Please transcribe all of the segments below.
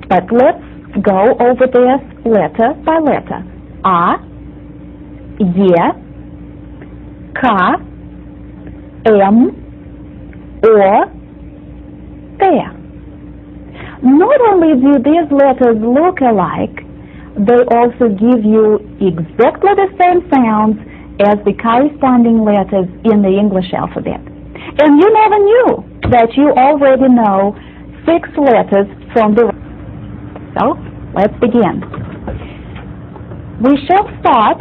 But let's go over this letter by letter. A, Е, К, М, О, Т. Not only do these letters look alike, they also give you exactly the same sounds as the corresponding letters in the English alphabet. And you never knew that you already know 6 letters from the... So, let's begin. We shall start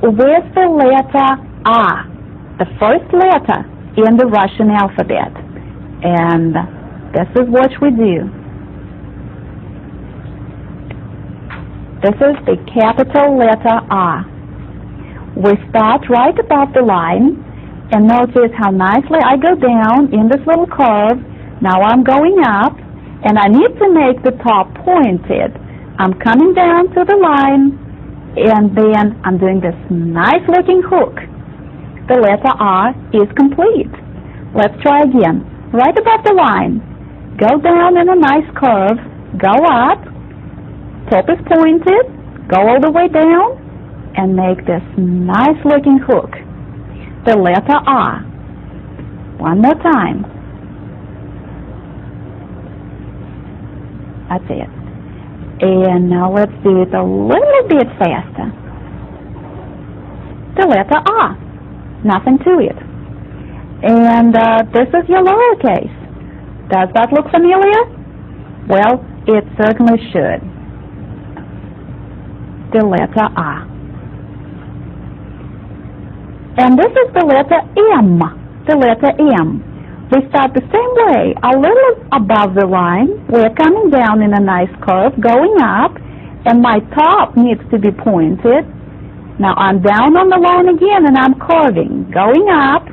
with the letter A, the first letter in the Russian alphabet. And this is what we do. This is the capital letter A. We start right above the line, and notice how nicely I go down in this little curve. Now I'm going up, and I need to make the top pointed. I'm coming down to the line, and then I'm doing this nice looking hook. The letter R is complete. Let's try again. Right above the line, go down in a nice curve, go up, top is pointed, go all the way down, and make this nice looking hook. The letter R. One more time. That's it. And now let's do it a little bit faster. The letter R. Nothing to it. And this is your lowercase. Does that look familiar? Well, it certainly should. The letter R. And this is the letter M. The letter M. We start the same way, a little above the line. We're coming down in a nice curve, going up, and my top needs to be pointed. Now I'm down on the line again, and I'm curving, going up.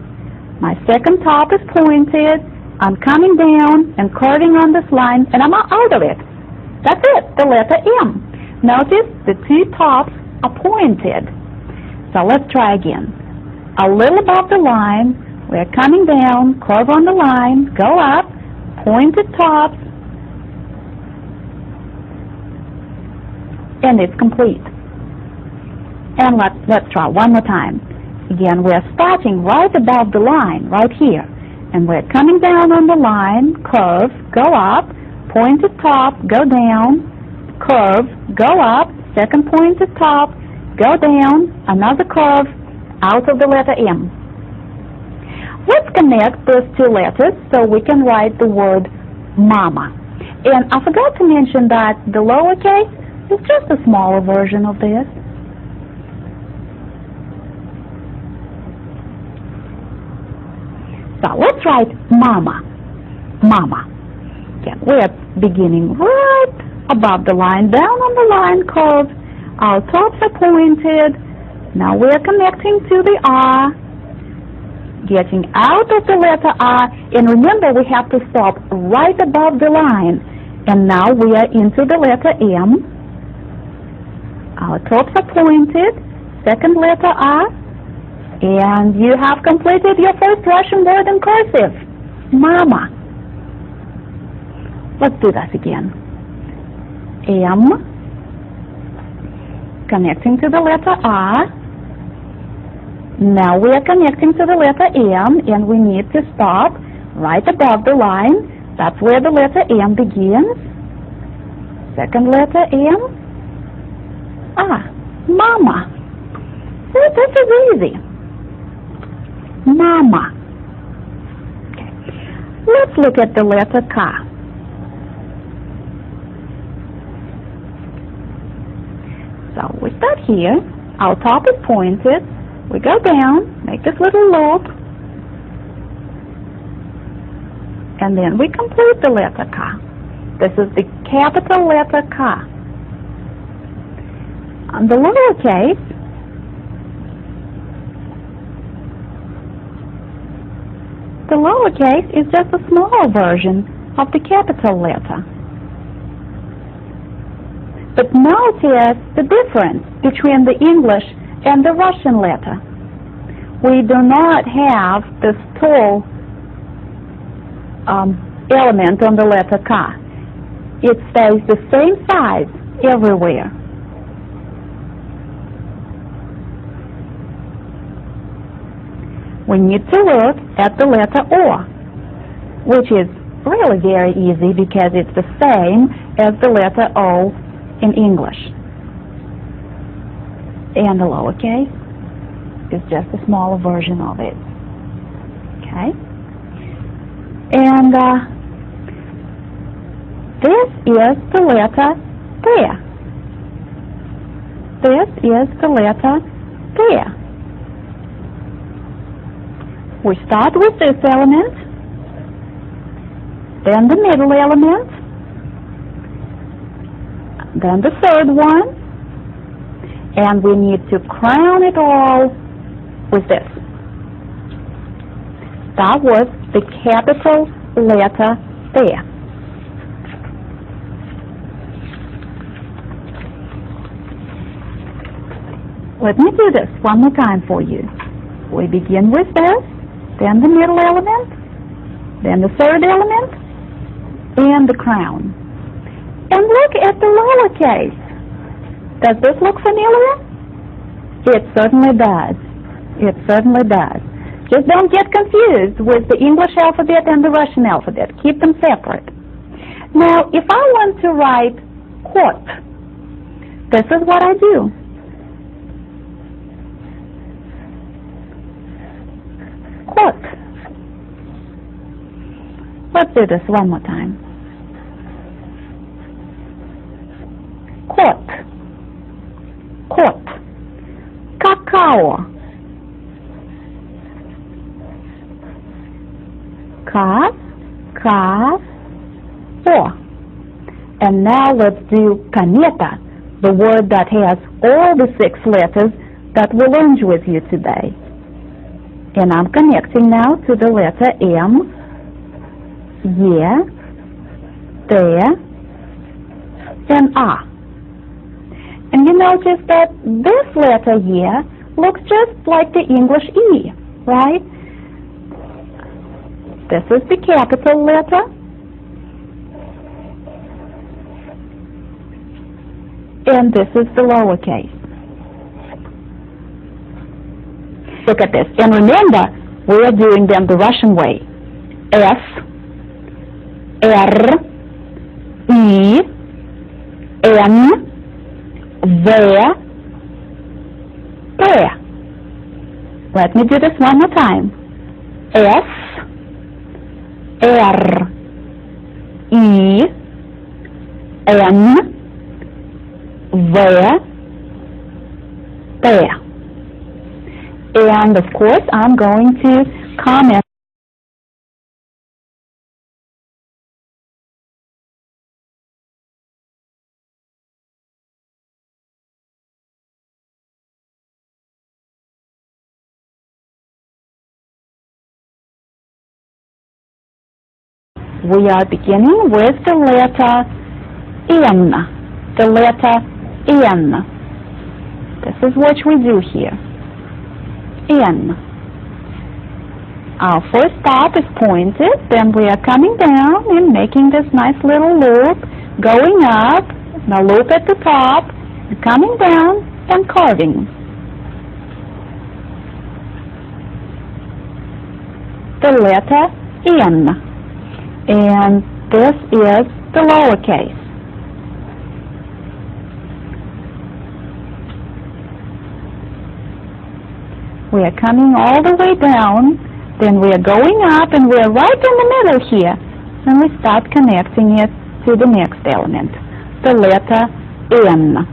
My second top is pointed. I'm coming down and curving on this line, and I'm out of it. That's it, the letter M. Notice the 2 tops are pointed. So let's try again. A little above the line, we're coming down, curve on the line, go up, pointed tops, and it's complete. And let's try one more time. Again, we're starting right above the line, right here, and we're coming down on the line, curve, go up, pointed top, go down, curve, go up, second pointed top, go down, another curve, out of the letter M. Let's connect those 2 letters so we can write the word mama. And I forgot to mention that the lowercase is just a smaller version of this. So let's write mama. Mama. Again, we're beginning right above the line, down on the line curve. Our tops are pointed. Now we're connecting to the R, getting out of the letter R, and remember we have to stop right above the line. And now we are into the letter M. Our tops are pointed, second letter R, and you have completed your first Russian word in cursive, mama. Let's do that again. M, connecting to the letter R. Now we are connecting to the letter M, and we need to stop right above the line. That's where the letter M begins. Second letter M. Mama. See, this is easy. Mama. Okay. Let's look at the letter K. So we start here. Our top is pointed. We go down, make this little loop, and then we complete the letter K. This is the capital letter K. On the lowercase, is just a smaller version of the capital letter. But notice the difference between the English and the Russian letter. We do not have this tall element on the letter K. it stays the same size everywhere. We need to look at the letter O, which is really very easy because it's the same as the letter O in English. And the lowercase is just a smaller version of it. Okay? And this is the letter T. This is the letter T. We start with this element, then the middle element, then the third one, and we need to crown it all with this. Start with the capital letter T. Let me do this one more time for you. We begin with this, then the middle element, then the third element, and the crown. And look at the lowercase. Does this look familiar? It certainly does. It certainly does. Just don't get confused with the English alphabet and the Russian alphabet. Keep them separate. Now, if I want to write kot, this is what I do. Kot. Let's do this one more time. Kot. Kot. Cacao. Ka, ka, o. And now let's do kaneta, the word that has all the 6 letters that we learned with you today. And I'm connecting now to the letter M, Y, T, and A. And you notice that this letter here looks just like the English E, right? This is the capital letter. And this is the lowercase. Look at this. And remember, we are doing them the Russian way. S, R, E, N, V, P. Let me do this one more time. S, R, E, N, V, P. And of course, I'm going to comment. We are beginning with the letter N. The letter N. This is what we do here. N. Our first stop is pointed, then we are coming down and making this nice little loop, going up, and a loop at the top, and coming down and curving. The letter N. And this is the lowercase. We are coming all the way down, then we are going up, and we are right in the middle here. And we start connecting it to the next element, the letter N.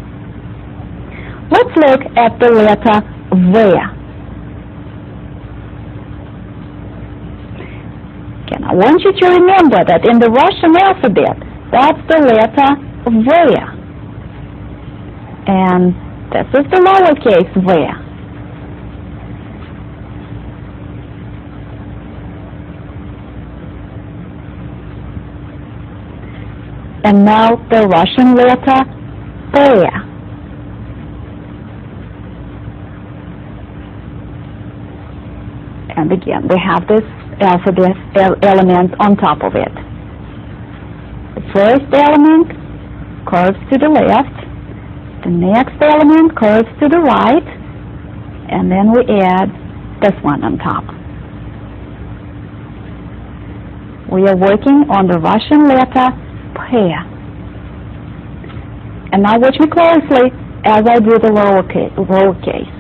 Let's look at the letter V. Okay, I want you to remember that in the Russian alphabet, that's the letter V. And this is the lowercase v. And now the Russian letter P. And again, we have this alphabet element on top of it. It's first element curves to the left, the next element curves to the right, and then we add this one on top. We are working on the Russian letter P. And now watch me closely as I do the lowercase.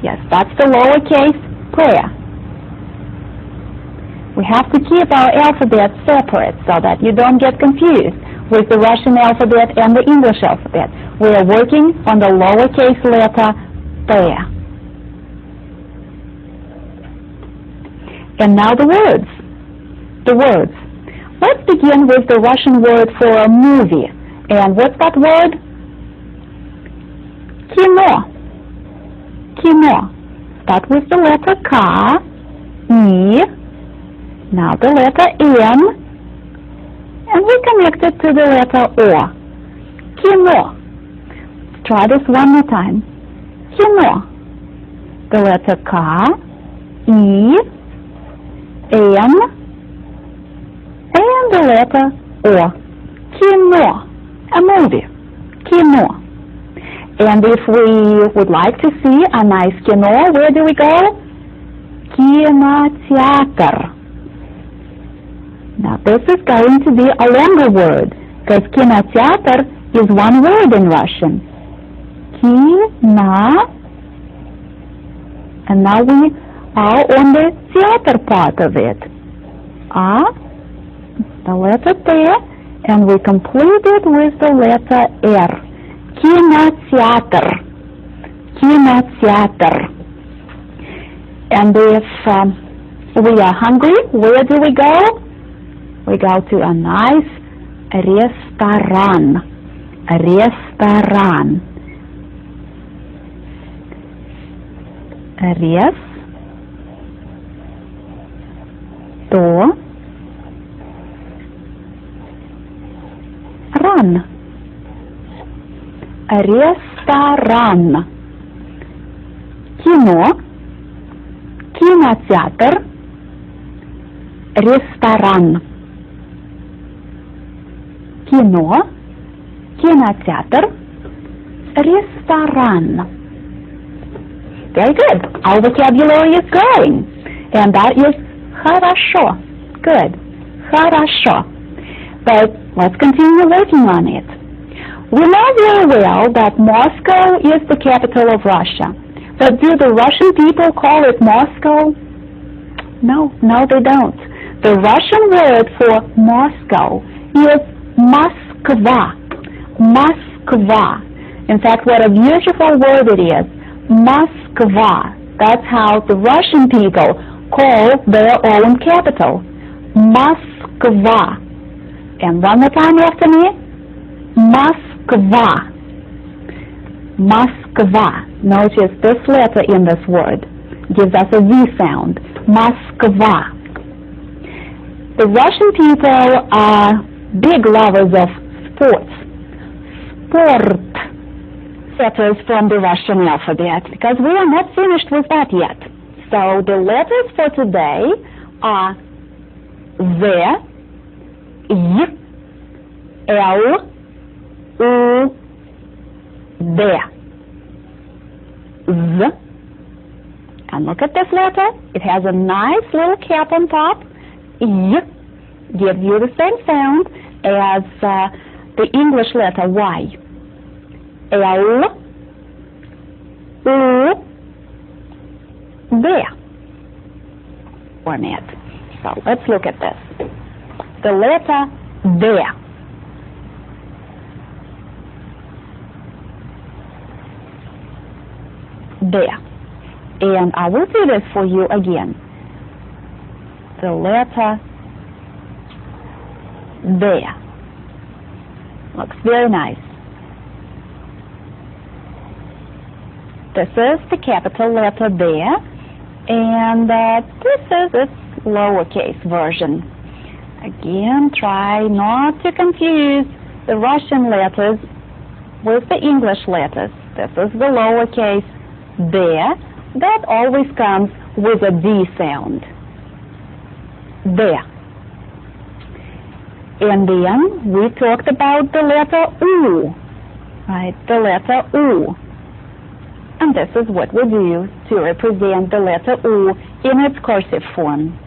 Yes, that's the lowercase P. We have to keep our alphabet separate so that you don't get confused with the Russian alphabet and the English alphabet. We are working on the lowercase letter P. And now the words. Let's begin with the Russian word for a movie. And what's that word? Kino. Kino. Start with the letter K, E, now the letter N, and we connect it to the letter O. Kino. Let's try this one more time. Kino. The letter K, E, N, and the letter O. Kino. A movie. Kino. And if we would like to see a nice kino, where do we go? Кинотеатр. Now this is going to be a longer word, because кинотеатр is one word in Russian. Kina. And now we are on the theater part of it. The letter T, and we complete it with the letter R. Кинотеатр. Кинотеатр. And if we are hungry, where do we go? We go to a nice restaurant. A restaurant. Ресторан. Ресторан. Кино. Кинотеатр. Ресторан. Кино. Кинотеатр. Ресторан. Very good. Our vocabulary is growing. And that is хорошо. Good. Хорошо. But let's continue working on it. We know very well that Moscow is the capital of Russia. But do the Russian people call it Moscow? No, they don't. The Russian word for Moscow is Moskva. Moskva. In fact, what a beautiful word it is. Moskva. That's how the Russian people call their own capital. Moskva. And one more time after me. Moskva. Moskva. Notice this letter in this word gives us a V sound. Moskva. The Russian people are big lovers of sports. Sport. Letters from the Russian alphabet, because we are not finished with that yet. So the letters for today are Z, Y, L, U, D. Z. And look at this letter. It has a nice little cap on top. Y gives you the same sound as the English letter Y. L, U, D format. So let's look at this. The letter D. D. And I will do this for you again. The letter D. Looks very nice. This is the capital letter D, and this is its lowercase version. Again, try not to confuse the Russian letters with the English letters. This is the lowercase D. That always comes with a D sound. D. And then we talked about the letter U, right? The letter U. And this is what we do to represent the letter U in its cursive form.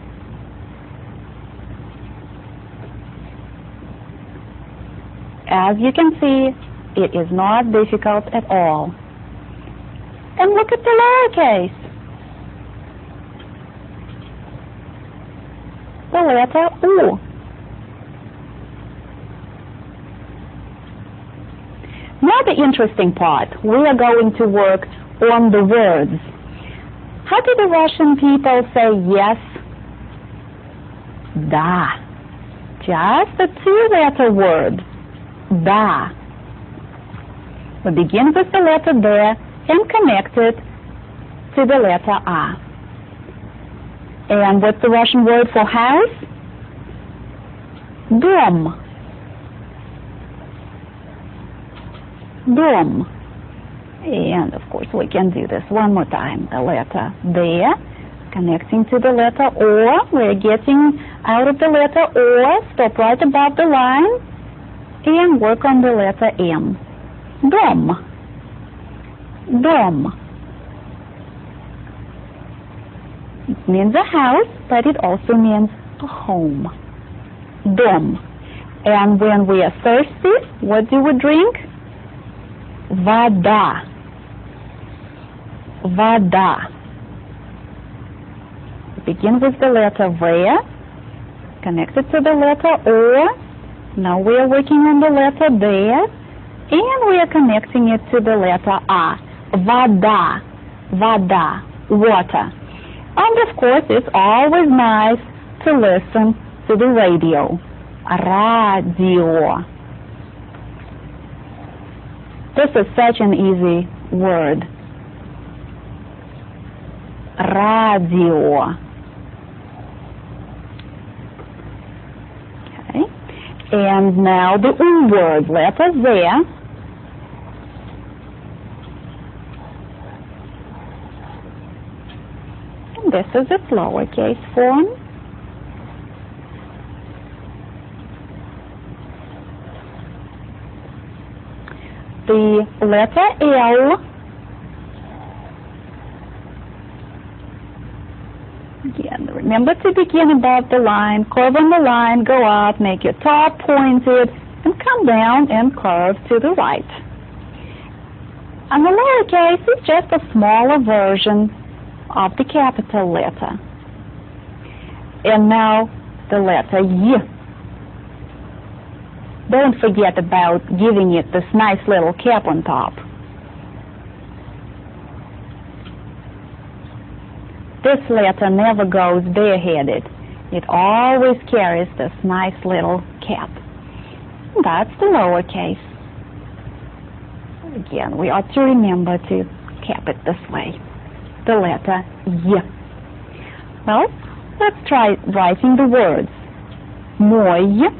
As you can see, it is not difficult at all. And look at the lowercase. The letter U. Now the interesting part. We are going to work on the words. How do the Russian people say yes? Da. Just a two-letter word. Da. We begin with the letter D and connect it to the letter A. And what's the Russian word for house? Dom. Dom. And of course we can do this one more time. The letter D connecting to the letter O. We're getting out of the letter O, stop right above the line, and work on the letter M. Dom. Dom. It means a house, but it also means a home. Dom. And when we are thirsty, what do we drink? Вода. Вода. Begin with the letter V, connected to the letter O. Now we are working on the letter D, and we are connecting it to the letter A. Вода. Вода. Water. And of course, it's always nice to listen to the radio. Radio. This is such an easy word. Radio. Okay. And now the word, letter Z. And this is its lowercase form. The letter L. Again, remember to begin above the line, curve on the line, go up, make your top pointed, and come down and curve to the right. And the lowercase is just a smaller version of the capital letter. And now the letter Y. Don't forget about giving it this nice little cap on top. This letter never goes bareheaded. It always carries this nice little cap. That's the lowercase. Again, we ought to remember to cap it this way. The letter Y. Well, let's try writing the words. Мой.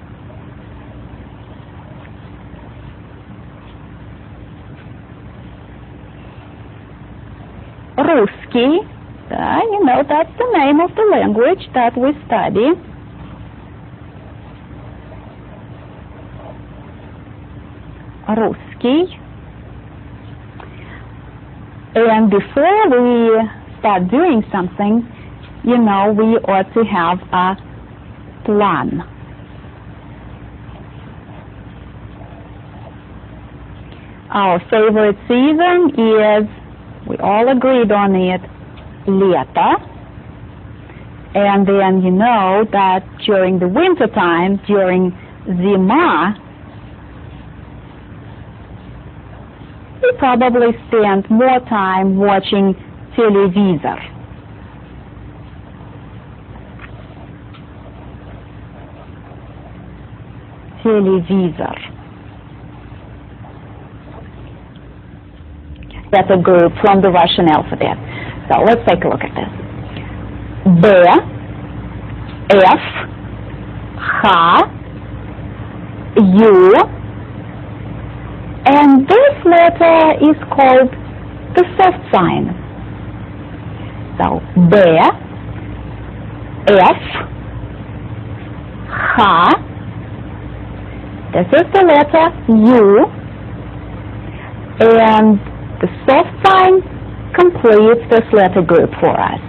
Русский. You know, that's the name of the language that we study. Русский. And before we start doing something, you know, we ought to have a plan. Our favorite season is, we all agreed on it, лето. And then you know that during the winter time, during зима, we probably spend more time watching телевизор. Телевизор. That's a group from the Russian alphabet. So let's take a look at this. B, F, H, U, and this letter is called the soft sign. So B, F, H, This is the letter U, and the soft sign completes this letter group for us.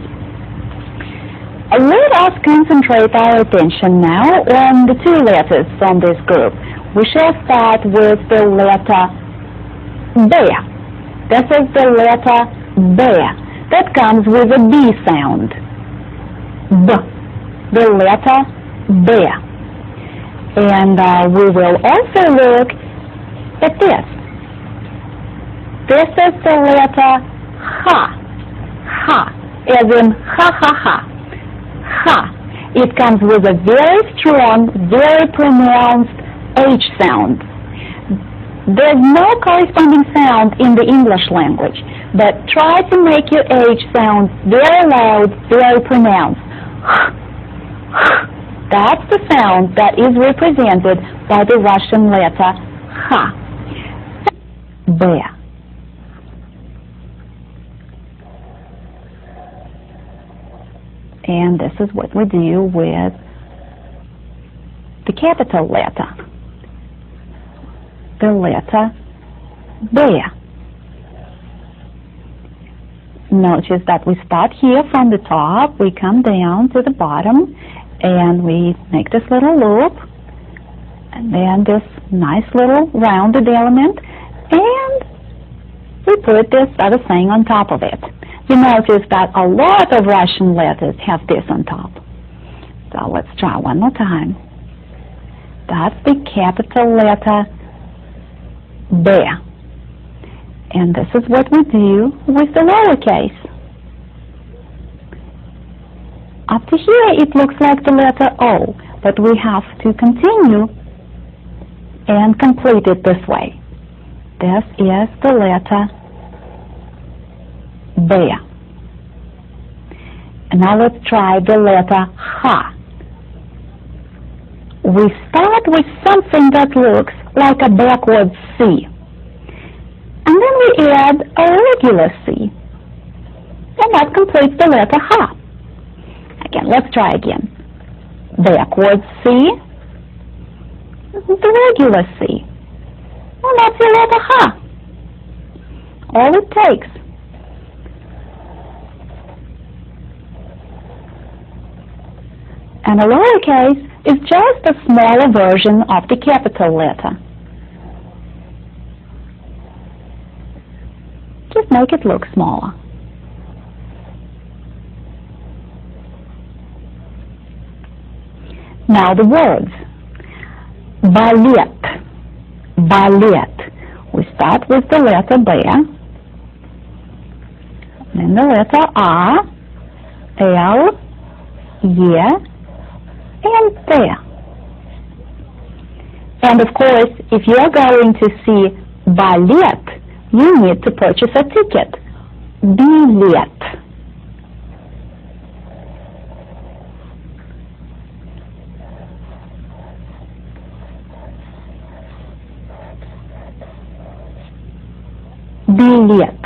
Let us concentrate our attention now on the two letters from this group. We shall start with the letter B. This is the letter B. That comes with a B sound. B. The letter B. And we will also look at this. This is the letter Ha. Ha, as in ha ha ha. Ha. It comes with a very strong, very pronounced H sound. There's no corresponding sound in the English language, but try to make your H sound very loud, very pronounced. That's the sound that is represented by the Russian letter Ha. B. And this is what we do with the capital letter, the letter B. Notice that we start here from the top, we come down to the bottom, and we make this little loop, and then this nice little rounded element, and we put this other thing on top of it. You notice that a lot of Russian letters have this on top. So let's try one more time. That's the capital letter B. And this is what we do with the lowercase. Up to here it looks like the letter O, but we have to continue and complete it this way. This is the letter B. And now let's try the letter Ha. We start with something that looks like a backwards C. And then we add a regular C. And that completes the letter Ha. Again, let's try again. Backwards C, the regular C. Well, that's your letter Ha. All it takes. And a lowercase is just a smaller version of the capital letter. Just make it look smaller. Now the words. Ballet. Ballet. We start with the letter B, then the letter A, L, E, and there. And of course, if you're going to see ballet, you need to purchase a ticket. Билет. Билет.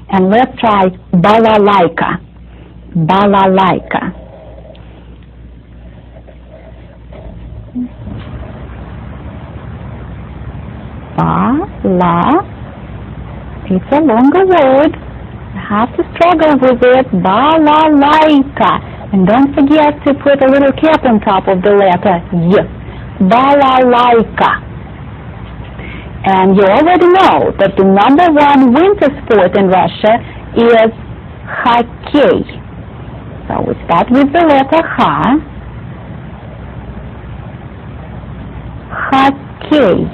And let's try балалайка. Балалайка. Ba-la. It's a longer word. You have to struggle with it. Balalaika. And don't forget to put a little cap on top of the letter Y. Balalaika. And you already know that the #1 winter sport in Russia is hockey. So we start with the letter H. Hockey.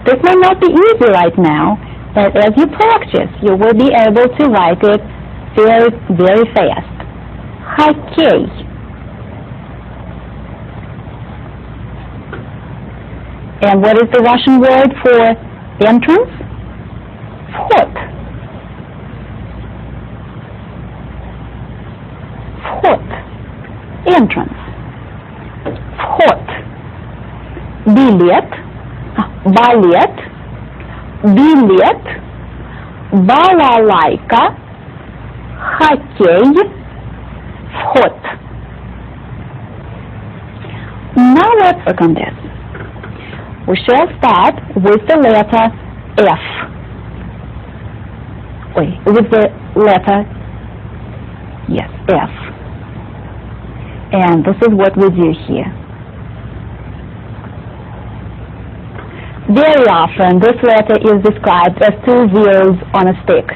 This may not be easy right now, but as you practice, you will be able to write it very, very fast. Hockey. And what is the Russian word for entrance? Вход. Вход. Entrance. Вход. Билет. Балет. Билет. Балалайка. Хоккей. Вход. let's work on this. We shall start with the letter F. Wait, with the letter, yes, F. And this is what we do here. Very often this letter is described as 2 zeros on a stick.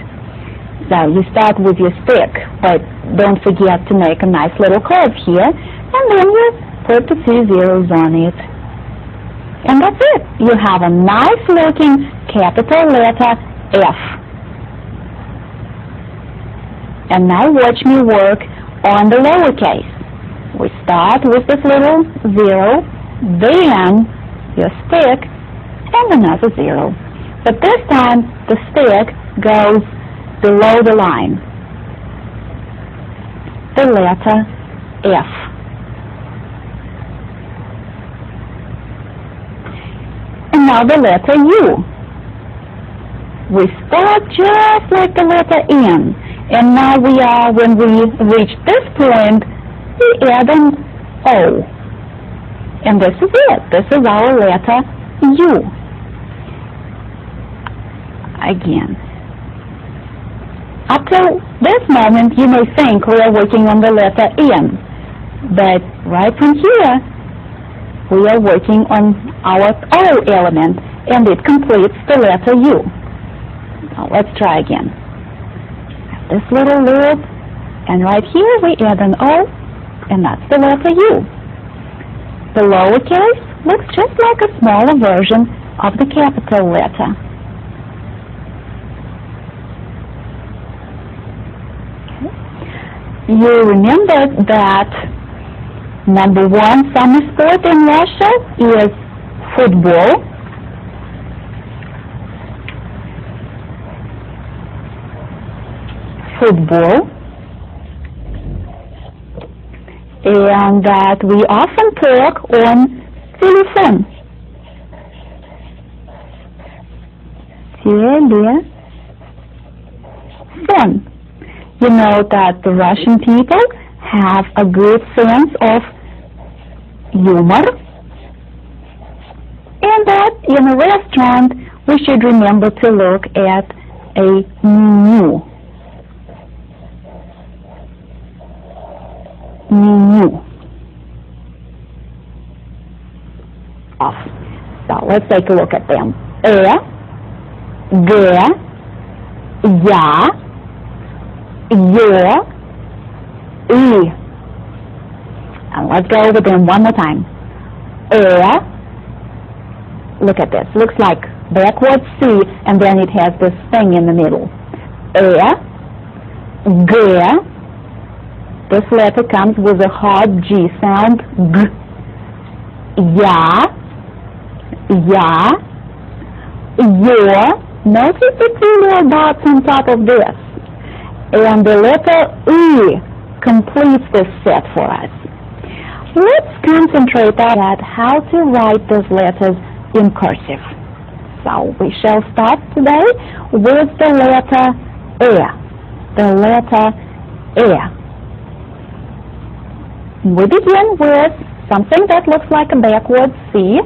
So you start with your stick, but don't forget to make a nice little curve here, and then you put the 2 zeros on it. And that's it. You have a nice looking capital letter F. And now watch me work on the lowercase. We start with this little 0, then your stick, and another 0. But this time the stick goes below the line. The letter F. And now the letter U. We start just like the letter N. And now when we reach this point, we add an O. And this is it. This is our letter U. Again. Up to this moment, you may think we are working on the letter N. But right from here, we are working on our O element, and it completes the letter U. Now let's try again. This little loop, and right here we add an O, and that's the letter U. The lowercase looks just like a smaller version of the capital letter. Okay. You remember that number 1 summer sport in Russia is football. And that we often talk on telephone. Telephone. You know that the Russian people have a good sense of humor, and that in a restaurant we should remember to look at a menu. So let's take a look at them. G, ya, yo, I. And let's go over them one more time. Look at this. Looks like backwards C, and then it has this thing in the middle. G. This letter comes with a hard G sound. G. Ya. Yo. Notice the 2 little dots on top of this. And the letter I completes this set for us. Let's concentrate on how to write those letters in cursive. So we shall start today with the letter E. The letter E. We begin with something that looks like a backward C,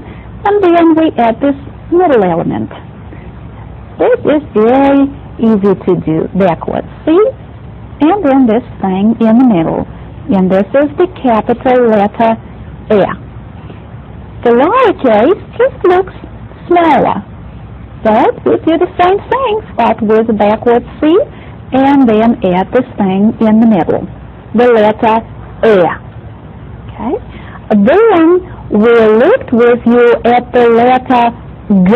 and then we add this middle element. This is very easy to do. Backward C, and then this thing in the middle. And this is the capital letter E. The lowercase just looks smaller. But we do the same thing. Start with a backward C, and then add this thing in the middle. The letter E. Okay? Then we looked with you at the letter G.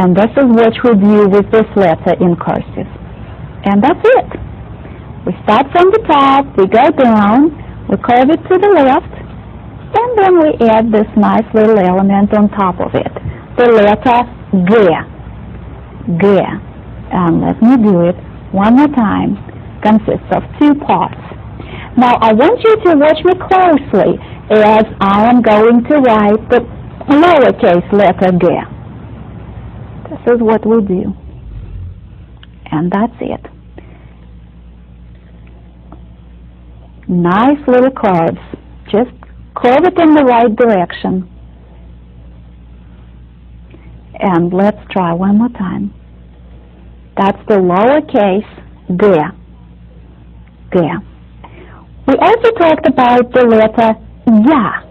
And this is what we do with this letter in cursive. And that's it. We start from the top, we go down, we curve it to the left, and then we add this nice little element on top of it. The letter G. And let me do it one more time. Consists of 2 parts. Now I want you to watch me closely as I am going to write the lowercase letter G. This is what we do. And that's it. Nice little curves. Just curve it in the right direction. And let's try one more time. That's the lowercase g. G. We also talked about the letter ya.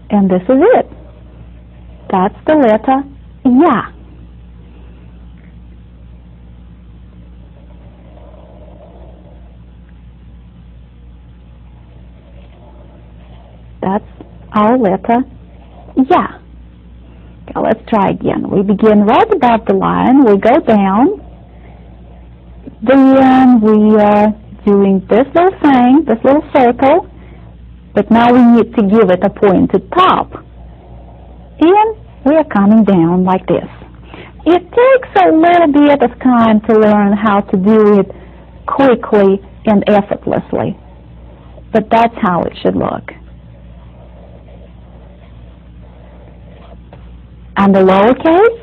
And this is it. That's the letter ya. That's our letter ya. Okay, let's try again. We begin right above the line. We go down. Then we are doing this little thing, this little circle. But now we need to give it a pointed top. And we are coming down like this. It takes a little bit of time to learn how to do it quickly and effortlessly. But that's how it should look. And the lowercase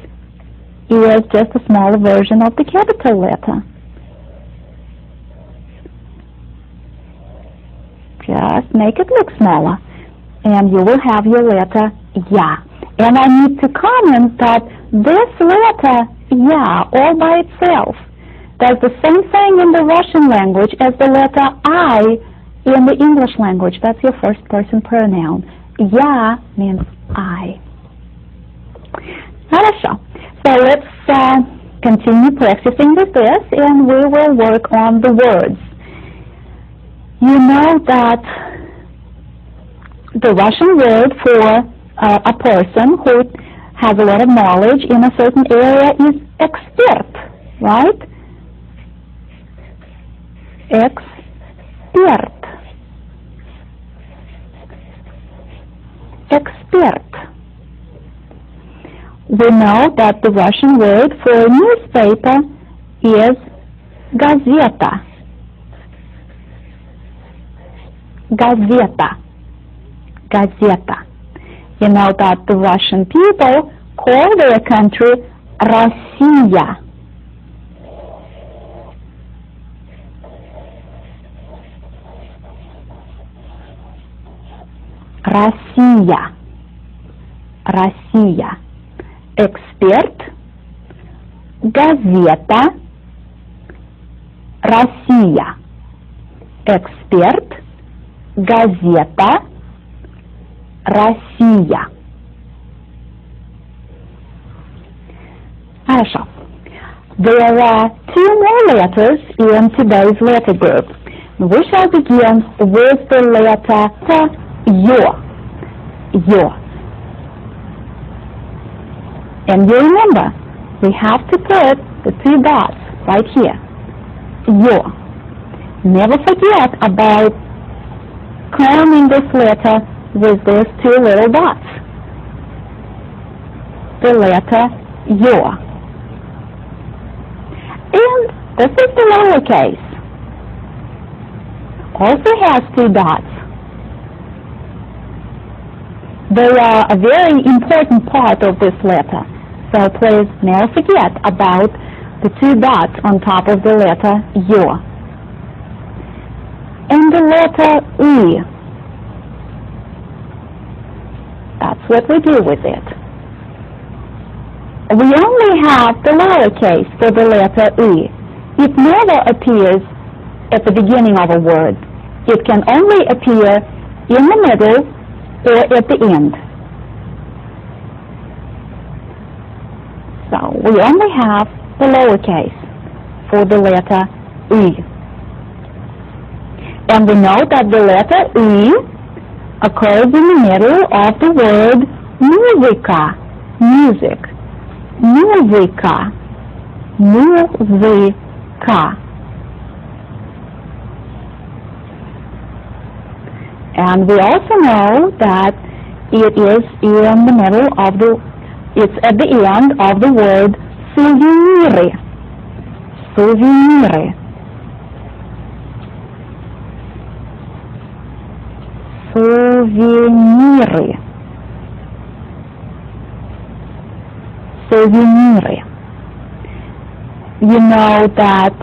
is just a smaller version of the capital letter. Just make it look smaller, and you will have your letter ya. And I need to comment that this letter ya all by itself does the same thing in the Russian language as the letter I in the English language. That's your first person pronoun. Ya means I. Хорошо. So let's continue practicing with this, and we will work on the words. You know that the Russian word for a person who has a lot of knowledge in a certain area is expert, right? Expert. Expert. We know that the Russian word for a newspaper is gazeta. Gazeta. Gazeta. You know that the Russian people call their country Россия. Россия. Россия. Эксперт. Газета. Россия. Эксперт. Газета. Россия. Хорошо. There are two more letters in today's letter group. We shall begin with the letter yo. Yo. And you remember, we have to put the two dots right here. Yo. Never forget about crowning this letter with those two little dots. The letter yo. And this is the lowercase. Also has two dots. They are a very important part of this letter. So please never forget about the two dots on top of the letter yo. And the letter E. That's what we do with it. We only have the lowercase for the letter E. It never appears at the beginning of a word. It can only appear in the middle or at the end. So we only have the lowercase for the letter E. And we know that the letter E occurs in the middle of the word musica, music. Musica, musica. And we also know that it is in the middle of it's at the end of the word souvenir. Souvenir. Souvenir. Souvenir. You know that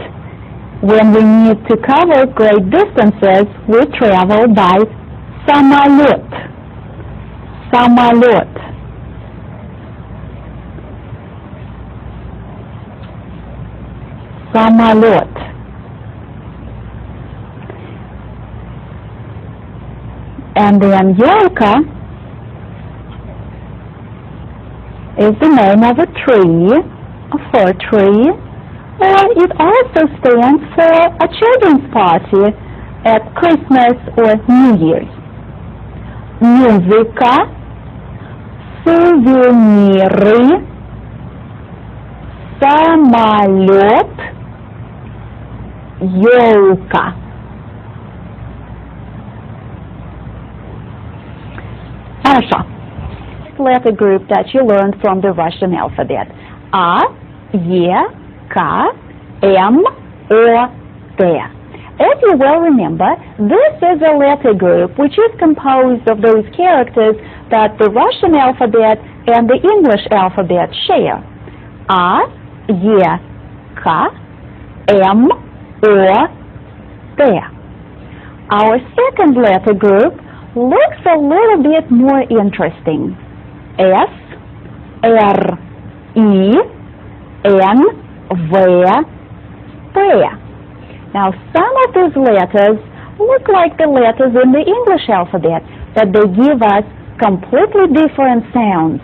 When we need to cover great distances, we travel by самолет. Самолет. Самолет. And then елка is the name of a tree, a fir tree, or it also stands for a children's party at Christmas or New Year's. Музыка, сувениры, самолет, елка. Хорошо. Letter group that you learned from the Russian alphabet. A, E, K, M, O, T. As you well remember, this is a letter group which is composed of those characters that the Russian alphabet and the English alphabet share. A, E, K, M, O, T. Our second letter group looks a little bit more interesting. S, R, E, N, V, P. Now, some of these letters look like the letters in the English alphabet, but they give us completely different sounds.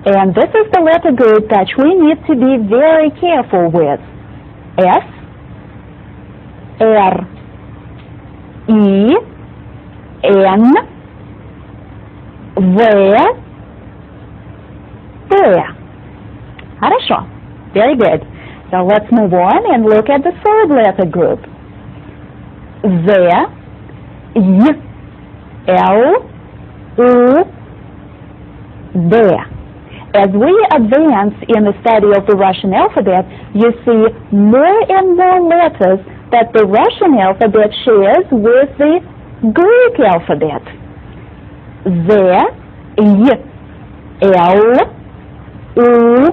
And this is the letter group that we need to be very careful with. S, R, E, N, V, P. Хорошо. Very good. So let's move on and look at the third letter group. Z, Y, L, U, D. As we advance in the study of the Russian alphabet, you see more and more letters that the Russian alphabet shares with the Greek alphabet. Z, Y, L, U,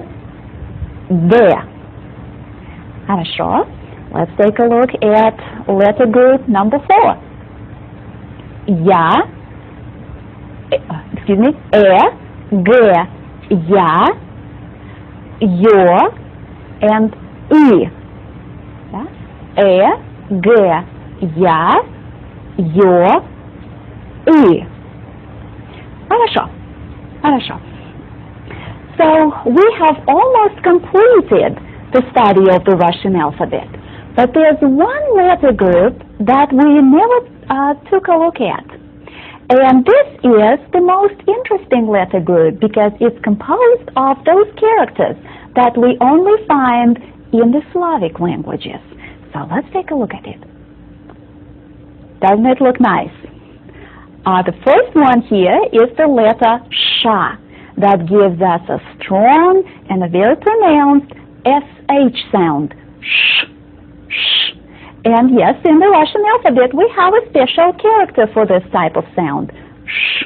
D. Хорошо. Let's take a look at letter group number 4. Я, Г, Я, Ё, and И. Г, Я, Ё, И. Хорошо. Хорошо. So we have almost completed the study of the Russian alphabet. But there's one letter group that we never took a look at. And this is the most interesting letter group because it's composed of those characters that we only find in the Slavic languages. So let's take a look at it. Doesn't it look nice? The first one here is the letter Sh. That gives us a strong and a very pronounced SH sound. Sh, sh. And yes, in the Russian alphabet we have a special character for this type of sound. Sh.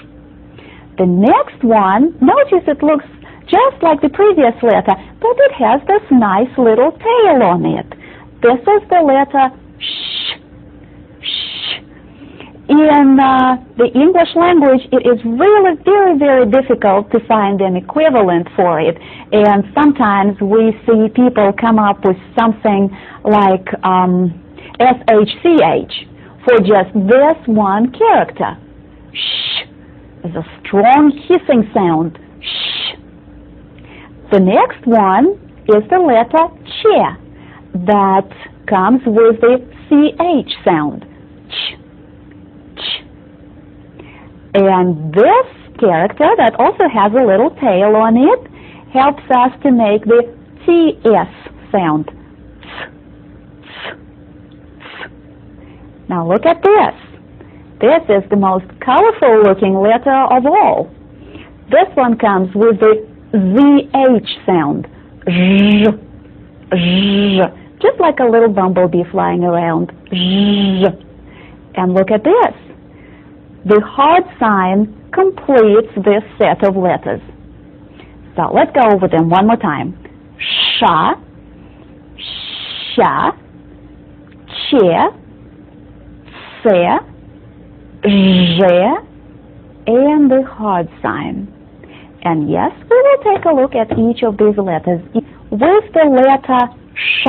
The next one, notice it looks just like the previous letter, but it has this nice little tail on it. This is the letter sh. Sh. In the English language, it is really very, very difficult to find an equivalent for it. And sometimes we see people come up with something like SHCH for just this one character. Sh is a strong hissing sound. Sh. The next one is the letter Ch that comes with the CH sound. Ch. Ch. And this character that also has a little tail on it helps us to make the TS sound. Now look at this. This is the most colorful looking letter of all. This one comes with the ZH sound. Zh, zh, just like a little bumblebee flying around. Zh. And look at this. The hard sign completes this set of letters. So let's go over them one more time. Sha, sha, Ч, С, Ж, and the hard sign. And yes, we will take a look at each of these letters with the letter Sh.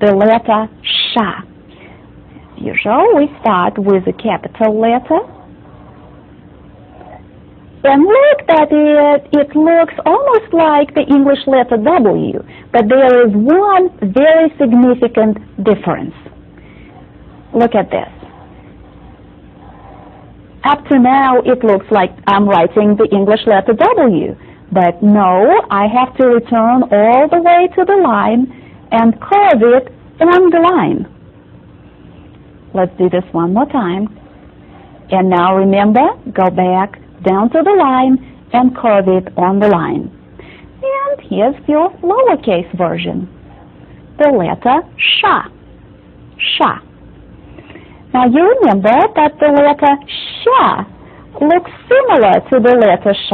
The letter Sh. As usual, we start with a capital letter. And look at it. It looks almost like the English letter W, but there is one very significant difference. Look at this. Up to now, it looks like I'm writing the English letter W, but no, I have to return all the way to the line and curve it on the line. Let's do this one more time. And now remember, go back down to the line and curve it on the line. And here's your lowercase version, the letter Sh. Sh. Now you remember that the letter Sh looks similar to the letter Sh,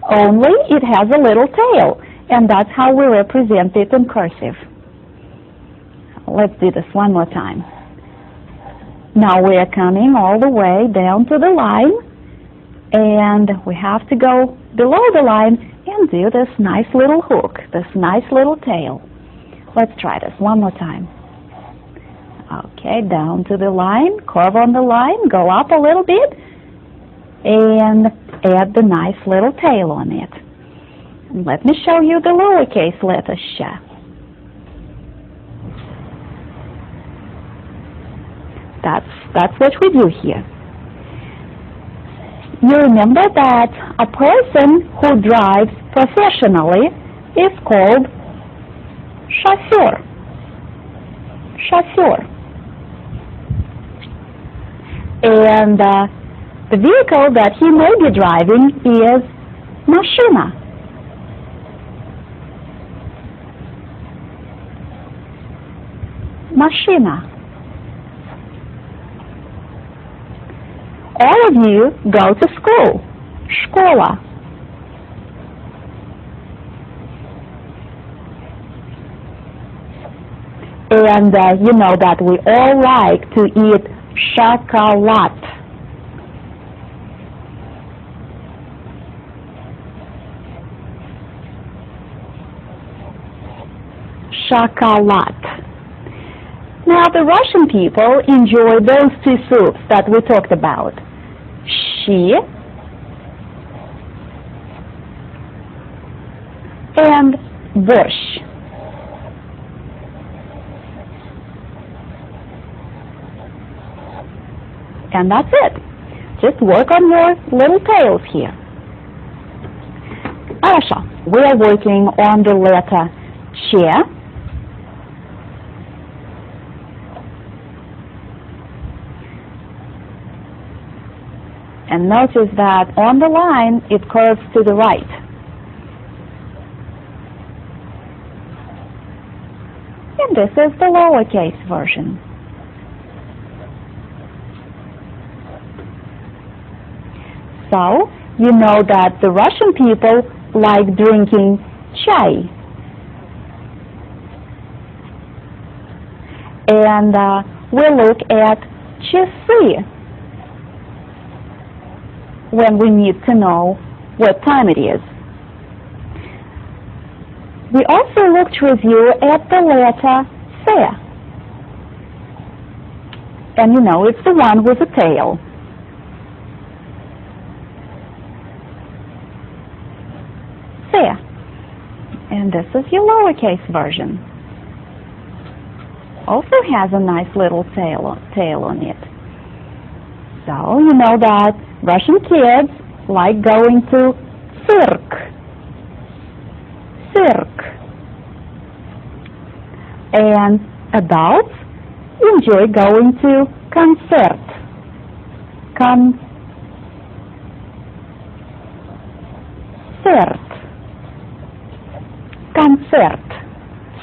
only it has a little tail, and that's how we represent it in cursive. Let's do this one more time. Now we are coming all the way down to the line, and we have to go below the line and do this nice little hook, this nice little tail. Let's try this one more time. Okay, down to the line, curve on the line, go up a little bit, and add the nice little tail on it. And let me show you the lowercase letter Sh. That's what we do here. You remember that a person who drives professionally is called chauffeur. Chauffeur. And the vehicle that he may be driving is машина. Машина. All of you go to school. Школа. And you know that we all like to eat chocolate. Chocolate. Now the Russian people enjoy those two soups that we talked about. She and борщ. And that's it. Just work on your little tails here. Хорошо. We are working on the letter Ч. And notice that on the line it curves to the right. And this is the lowercase version. So, you know that the Russian people like drinking chai. And we look at часы when we need to know what time it is. We also looked with you at the letter Se. And you know it's the one with the tail. Se. And this is your lowercase version. Also has a nice little tail on it. So you know that Russian kids like going to cirque. Cirque. And adults enjoy going to concert. Concert.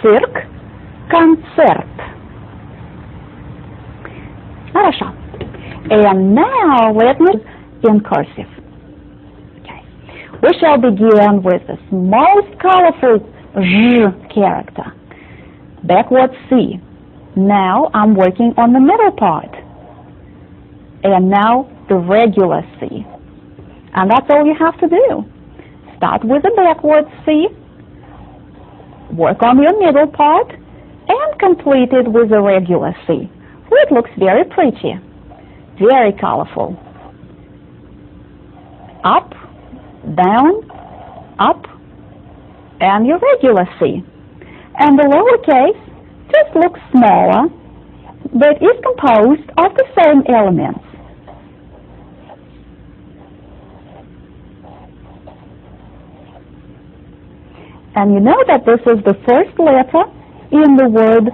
Cirque. Concert. Хорошо. And now let me in cursive. Okay. We shall begin with the most colorful Z character. Backward C. Now I'm working on the middle part. And now the regular C. And that's all you have to do. Start with the backward C, work on your middle part, and complete it with a regular C. So it looks very pretty, very colorful. Up, down, up, and your regular C. And the lowercase just looks smaller, but is composed of the same elements. And you know that this is the first letter in the word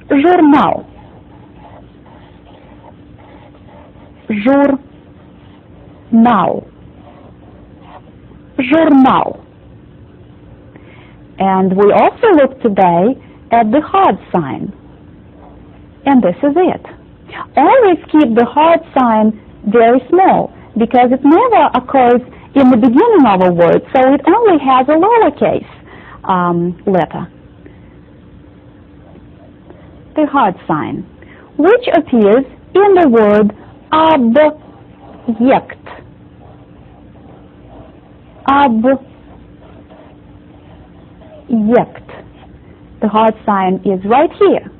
journal. Journal. Journal. And we also look today at the hard sign. And this is it. Always keep the hard sign very small, because it never occurs in the beginning of a word, so it only has a lowercase letter. The hard sign, which appears in the word object. Object. The hard sign is right here,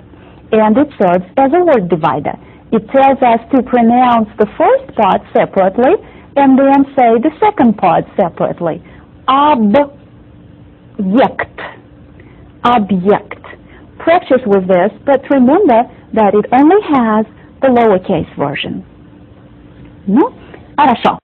and it serves as a word divider. It tells us to pronounce the first part separately and then say the second part separately. Object. Object. Practice with this, but remember that it only has the lowercase version. Ну, хорошо.